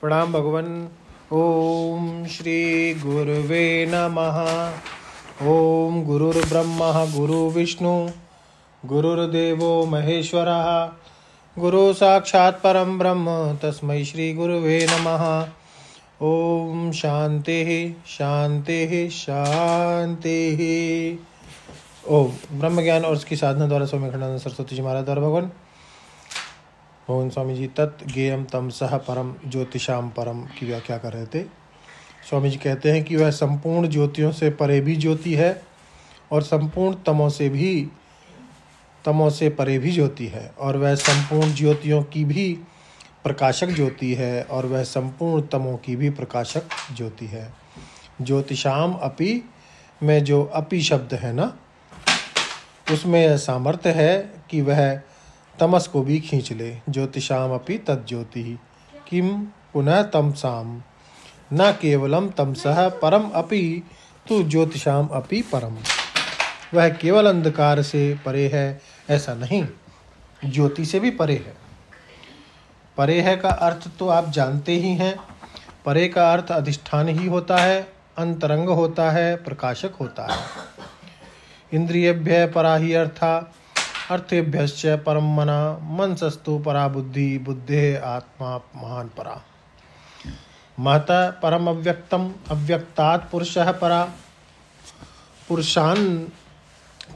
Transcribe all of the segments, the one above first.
प्रणाम भगवान। ओम श्री गुरुवे नमः। ओम गुरुर्ब्रह्मा गुरुर्विष्णु गुरुर्देवो महेश्वरः गुरु साक्षात् परम ब्रह्म तस्मै श्री गुरुवे नमः। ओम शांति शांति शांति। ओम ब्रह्म ज्ञान और उसकी साधना द्वारा स्वामी खंडानंद सरस्वती जी महाराज द्वारा भगवान मोहन स्वामी जी तत् ज्ञेयम तमसः परम ज्योतिषाम परम की व्याख्या कर रहे थे। स्वामी जी कहते हैं कि वह संपूर्ण ज्योतियों से परे भी ज्योति है और संपूर्ण तमों से परे भी ज्योति है, और वह संपूर्ण ज्योतियों की भी प्रकाशक ज्योति है, और वह संपूर्ण तमों की भी प्रकाशक ज्योति है। ज्योतिषाम अपि में जो अपि शब्द है ना, उसमें यह सामर्थ्य है कि वह तमस को भी खींच ले। ज्योतिषाम अपि तज्ज्योति किम पुनः तमसाम न केवलम तमसः परम अपि तु ज्योतिषाम अपि परम। वह केवल अंधकार से परे है ऐसा नहीं, ज्योति से भी परे है। परे है का अर्थ तो आप जानते ही हैं। परे का अर्थ अधिष्ठान ही होता है, अंतरंग होता है, प्रकाशक होता है। इंद्रियभ्य परा ही अर्थेभ्यश्च परम मना मनसस्तु परा बुद्धि बुद्धे आत्मा महान परा। महता परम अव्यक्तम अव्यक्तात् पुरुषः परा पुरुषान्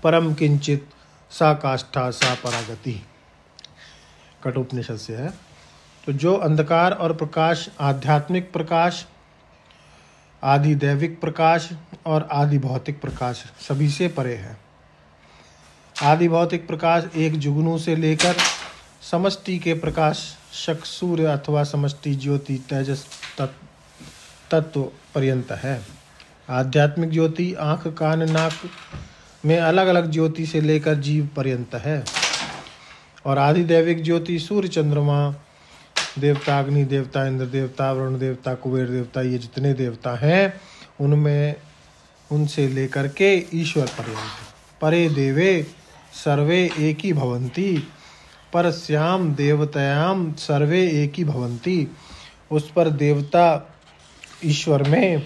परम किंचित सा काष्ठा सा परागति। कठोपनिषद से है। तो जो अंधकार और प्रकाश, आध्यात्मिक प्रकाश, आदि दैविक प्रकाश और आदि भौतिक प्रकाश सभी से परे है। आदि भौतिक प्रकाश एक जुगनू से लेकर समष्टि के प्रकाश शक सूर्य अथवा समष्टि ज्योति तेजस तत्व पर्यंत है। आध्यात्मिक ज्योति आँख कान नाक में अलग अलग ज्योति से लेकर जीव पर्यंत है। और आदि दैविक ज्योति सूर्य चंद्रमा देवता, अग्नि देवता, इंद्र देवता, वरुण देवता, कुबेर देवता, ये जितने देवता हैं उनसे लेकर के ईश्वर पर्यंत। परे देवे सर्वे एकी भवन्ति परस्याम देवतायाम सर्वे एकी भवन्ति। उस पर देवता ईश्वर में,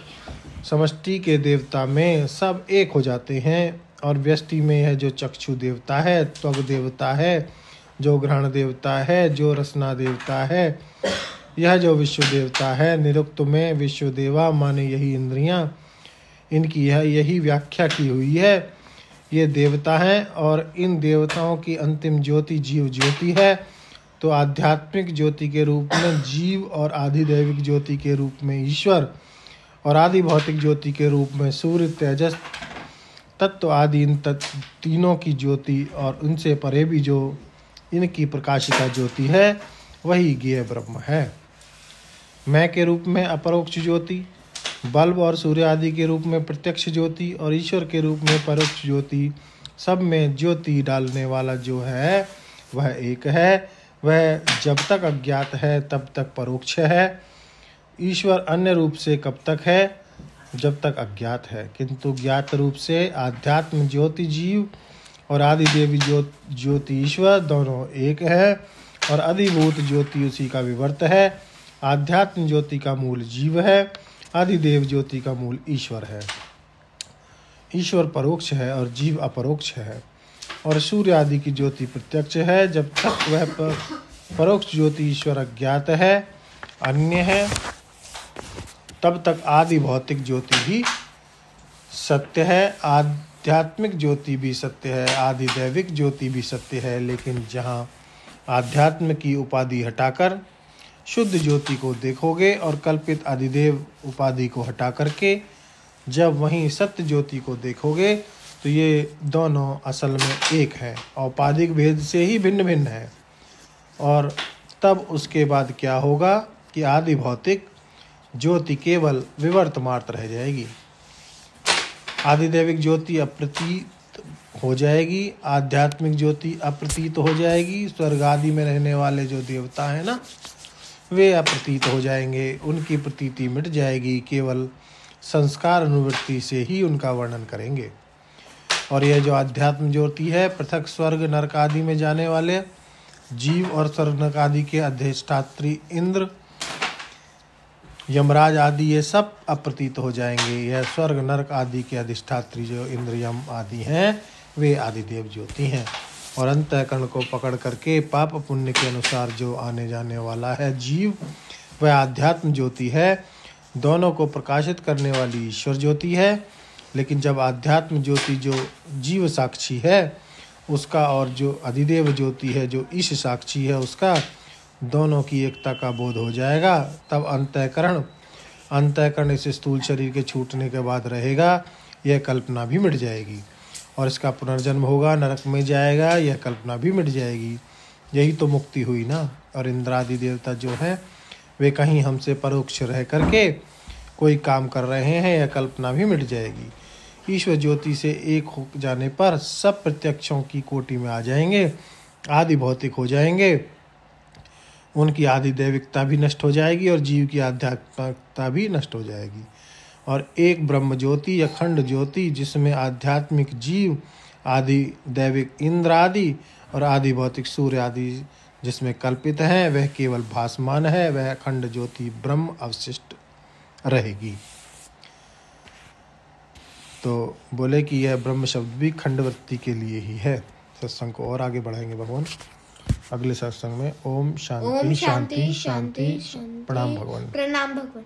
समष्टि के देवता में सब एक हो जाते हैं। और व्यष्टि में है जो चक्षु देवता है, त्वग देवता है, जो ग्रहण देवता है, जो रसना देवता है, यह जो विश्व देवता है। निरुक्त में विश्व देवा माने यही इंद्रियां, इनकी यही व्याख्या की हुई है। ये देवता हैं और इन देवताओं की अंतिम ज्योति जीव ज्योति है। तो आध्यात्मिक ज्योति के रूप में जीव और आदि दैविक ज्योति के रूप में ईश्वर और आदि भौतिक ज्योति के रूप में सूर्य तेजस तत्व आदि इन तीनों की ज्योति और उनसे परे भी जो इनकी प्रकाशिका ज्योति है वही ज्ञेय ब्रह्म है। मैं के रूप में अपरोक्ष ज्योति, बल्ब और सूर्य आदि के रूप में प्रत्यक्ष ज्योति और ईश्वर के रूप में परोक्ष ज्योति, सब में ज्योति डालने वाला जो है वह एक है। वह जब तक अज्ञात है तब तक परोक्ष है। ईश्वर अन्य रूप से कब तक है? जब तक अज्ञात है। किंतु ज्ञात रूप से आध्यात्म ज्योति जीव और आदि देवी ज्योति ईश्वर दोनों एक है, और अधिभूत ज्योति उसी का विवर्त है। आध्यात्म ज्योति का मूल जीव है, आदिदेव ज्योति का मूल ईश्वर है। ईश्वर परोक्ष है और जीव अपरोक्ष है, और सूर्य आदि की ज्योति प्रत्यक्ष है। जब तक वह परोक्ष ज्योति ईश्वर अज्ञात है, अन्य है, तब तक आदि भौतिक ज्योति भी सत्य है, आध्यात्मिक ज्योति भी सत्य है, आदि दैविक ज्योति भी सत्य है। लेकिन जहाँ आध्यात्म की उपाधि हटाकर शुद्ध ज्योति को देखोगे और कल्पित आदिदेव उपाधि को हटा करके जब वहीं सत्य ज्योति को देखोगे तो ये दोनों असल में एक हैं, औपाधिक भेद से ही भिन्न भिन्न है। और तब उसके बाद क्या होगा कि आदि भौतिक ज्योति केवल विवर्त मात्र रह जाएगी, आदिदैविक ज्योति अप्रतीत हो जाएगी, आध्यात्मिक ज्योति अप्रतीत हो जाएगी। स्वर्ग आदि में रहने वाले जो देवता हैं ना, वे अप्रतीत हो जाएंगे, उनकी प्रतीति मिट जाएगी। केवल संस्कार अनुवृत्ति से ही उनका वर्णन करेंगे। और यह जो अध्यात्म ज्योति है, पृथक स्वर्ग नरक आदि में जाने वाले जीव और स्वर्ग नरक आदि के अधिष्ठात्री इंद्र यमराज आदि ये सब अप्रतीत हो जाएंगे। यह स्वर्ग नरक आदि के अधिष्ठात्री जो इंद्र यम आदि हैं वे आदिदेव ज्योति हैं। और अंतःकरण को पकड़ करके पाप पुण्य के अनुसार जो आने जाने वाला है जीव वह आध्यात्म ज्योति है। दोनों को प्रकाशित करने वाली ईश्वर ज्योति है। लेकिन जब आध्यात्म ज्योति जो जीव साक्षी है उसका और जो अधिदेव ज्योति है जो ईश साक्षी है उसका दोनों की एकता का बोध हो जाएगा, तब अंतःकरण इस स्थूल शरीर के छूटने के बाद रहेगा, यह कल्पना भी मिट जाएगी। और इसका पुनर्जन्म होगा, नरक में जाएगा, यह कल्पना भी मिट जाएगी। यही तो मुक्ति हुई ना। और इंद्रादि देवता जो हैं वे कहीं हमसे परोक्ष रह करके कोई काम कर रहे हैं, यह कल्पना भी मिट जाएगी। ईश्वर ज्योति से एक हो जाने पर सब प्रत्यक्षों की कोटि में आ जाएंगे, आदि भौतिक हो जाएंगे, उनकी आदि दैविकता भी नष्ट हो जाएगी और जीव की आध्यात्मिकता भी नष्ट हो जाएगी। और एक ब्रह्म ज्योति अखंड ज्योति जिसमें आध्यात्मिक जीव, आदि दैविक इंद्र आदि और आदि भौतिक सूर्य आदि जिसमें कल्पित हैं वह केवल भासमान है, वह अखंड ज्योति ब्रह्म अवशिष्ट रहेगी। तो बोले कि यह ब्रह्म शब्द भी खंडवृत्ति के लिए ही है। सत्संग को और आगे बढ़ाएंगे भगवान अगले सत्संग में। ओम शांति शांति शांति। प्रणाम भगवान। प्रणाम भगवान।